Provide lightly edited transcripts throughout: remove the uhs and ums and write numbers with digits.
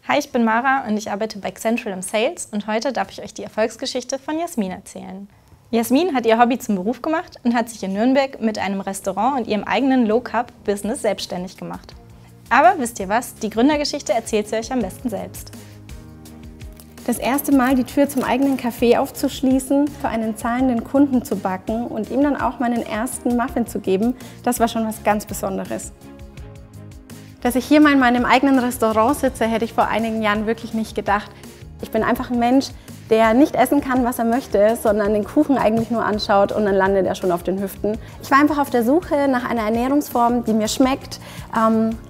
Hi, ich bin Mara und ich arbeite bei Xcentral im Sales und heute darf ich euch die Erfolgsgeschichte von Jasmin erzählen. Jasmin hat ihr Hobby zum Beruf gemacht und hat sich in Nürnberg mit einem Restaurant und ihrem eigenen Low-Carb-Business selbstständig gemacht. Aber wisst ihr was? Die Gründergeschichte erzählt sie euch am besten selbst. Das erste Mal die Tür zum eigenen Café aufzuschließen, für einen zahlenden Kunden zu backen und ihm dann auch meinen ersten Muffin zu geben, das war schon was ganz Besonderes. Dass ich hier mal in meinem eigenen Restaurant sitze, hätte ich vor einigen Jahren wirklich nicht gedacht. Ich bin einfach ein Mensch, der nicht essen kann, was er möchte, sondern den Kuchen eigentlich nur anschaut und dann landet er schon auf den Hüften. Ich war einfach auf der Suche nach einer Ernährungsform, die mir schmeckt,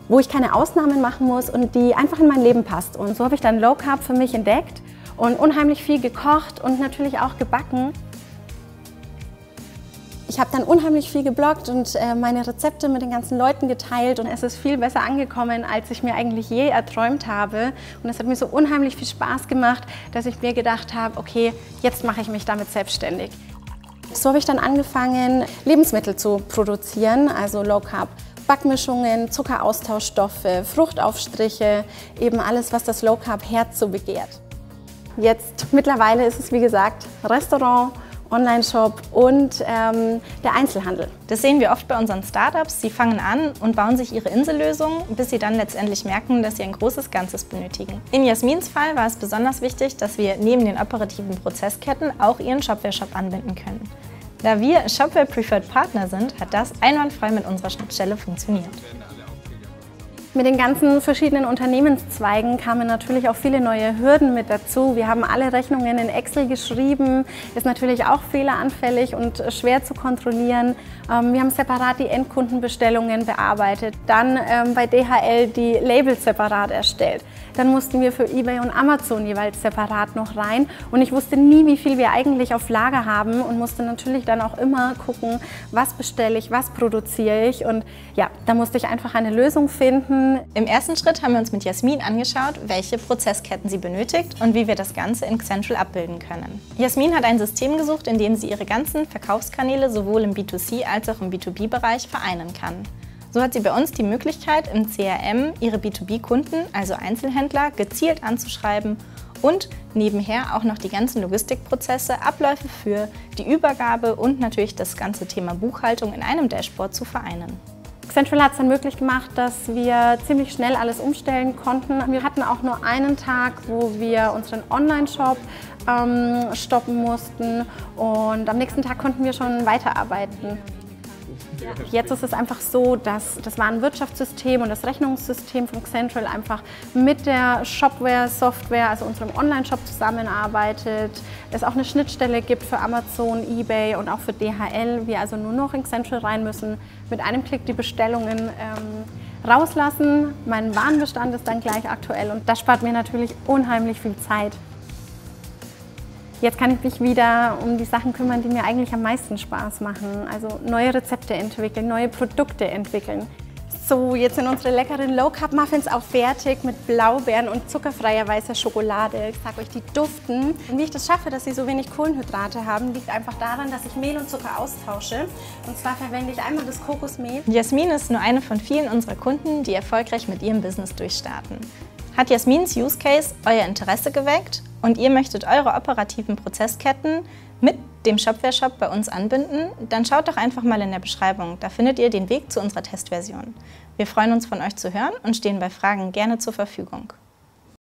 wo ich keine Ausnahmen machen muss und die einfach in mein Leben passt. Und so habe ich dann Low Carb für mich entdeckt und unheimlich viel gekocht und natürlich auch gebacken. Ich habe dann unheimlich viel gebloggt und meine Rezepte mit den ganzen Leuten geteilt und es ist viel besser angekommen, als ich mir eigentlich je erträumt habe. Und es hat mir so unheimlich viel Spaß gemacht, dass ich mir gedacht habe, okay, jetzt mache ich mich damit selbstständig. So habe ich dann angefangen, Lebensmittel zu produzieren, also Low Carb. Backmischungen, Zuckeraustauschstoffe, Fruchtaufstriche, eben alles, was das Low Carb Herz so begehrt. Jetzt mittlerweile ist es, wie gesagt, Restaurant, Online-Shop und der Einzelhandel. Das sehen wir oft bei unseren Startups. Sie fangen an und bauen sich ihre Insellösung, bis sie dann letztendlich merken, dass sie ein großes Ganzes benötigen. In Jasmins Fall war es besonders wichtig, dass wir neben den operativen Prozessketten auch ihren Shopware-Shop anbinden können. Da wir Shopware Preferred Partner sind, hat das einwandfrei mit unserer Schnittstelle funktioniert. Mit den ganzen verschiedenen Unternehmenszweigen kamen natürlich auch viele neue Hürden mit dazu. Wir haben alle Rechnungen in Excel geschrieben, ist natürlich auch fehleranfällig und schwer zu kontrollieren. Wir haben separat die Endkundenbestellungen bearbeitet, dann bei DHL die Labels separat erstellt. Dann mussten wir für eBay und Amazon jeweils separat noch rein und ich wusste nie, wie viel wir eigentlich auf Lager haben und musste natürlich dann auch immer gucken, was bestelle ich, was produziere ich und ja, da musste ich einfach eine Lösung finden. Im ersten Schritt haben wir uns mit Jasmin angeschaut, welche Prozessketten sie benötigt und wie wir das Ganze in Xcentral abbilden können. Jasmin hat ein System gesucht, in dem sie ihre ganzen Verkaufskanäle sowohl im B2C als auch im B2B-Bereich vereinen kann. So hat sie bei uns die Möglichkeit, im CRM ihre B2B-Kunden, also Einzelhändler, gezielt anzuschreiben und nebenher auch noch die ganzen Logistikprozesse, Abläufe für die Übergabe und natürlich das ganze Thema Buchhaltung in einem Dashboard zu vereinen. Xcentral hat es dann möglich gemacht, dass wir ziemlich schnell alles umstellen konnten. Wir hatten auch nur einen Tag, wo wir unseren Online-Shop stoppen mussten und am nächsten Tag konnten wir schon weiterarbeiten. Jetzt ist es einfach so, dass das Warenwirtschaftssystem und das Rechnungssystem von Xcentral einfach mit der Shopware-Software, also unserem Online-Shop zusammenarbeitet. Es auch eine Schnittstelle gibt für Amazon, eBay und auch für DHL. Wir also nur noch in Xcentral rein müssen, mit einem Klick die Bestellungen rauslassen. Mein Warenbestand ist dann gleich aktuell und das spart mir natürlich unheimlich viel Zeit. Jetzt kann ich mich wieder um die Sachen kümmern, die mir eigentlich am meisten Spaß machen. Also neue Rezepte entwickeln, neue Produkte entwickeln. So, jetzt sind unsere leckeren Low Carb Muffins auch fertig mit Blaubeeren und zuckerfreier weißer Schokolade. Ich sage euch, die duften. Und wie ich das schaffe, dass sie so wenig Kohlenhydrate haben, liegt einfach daran, dass ich Mehl und Zucker austausche. Und zwar verwende ich einmal das Kokosmehl. Jasmin ist nur eine von vielen unserer Kunden, die erfolgreich mit ihrem Business durchstarten. Hat Jasmins Use Case euer Interesse geweckt und ihr möchtet eure operativen Prozessketten mit dem Shopware-Shop bei uns anbinden, dann schaut doch einfach mal in der Beschreibung, da findet ihr den Weg zu unserer Testversion. Wir freuen uns, von euch zu hören und stehen bei Fragen gerne zur Verfügung.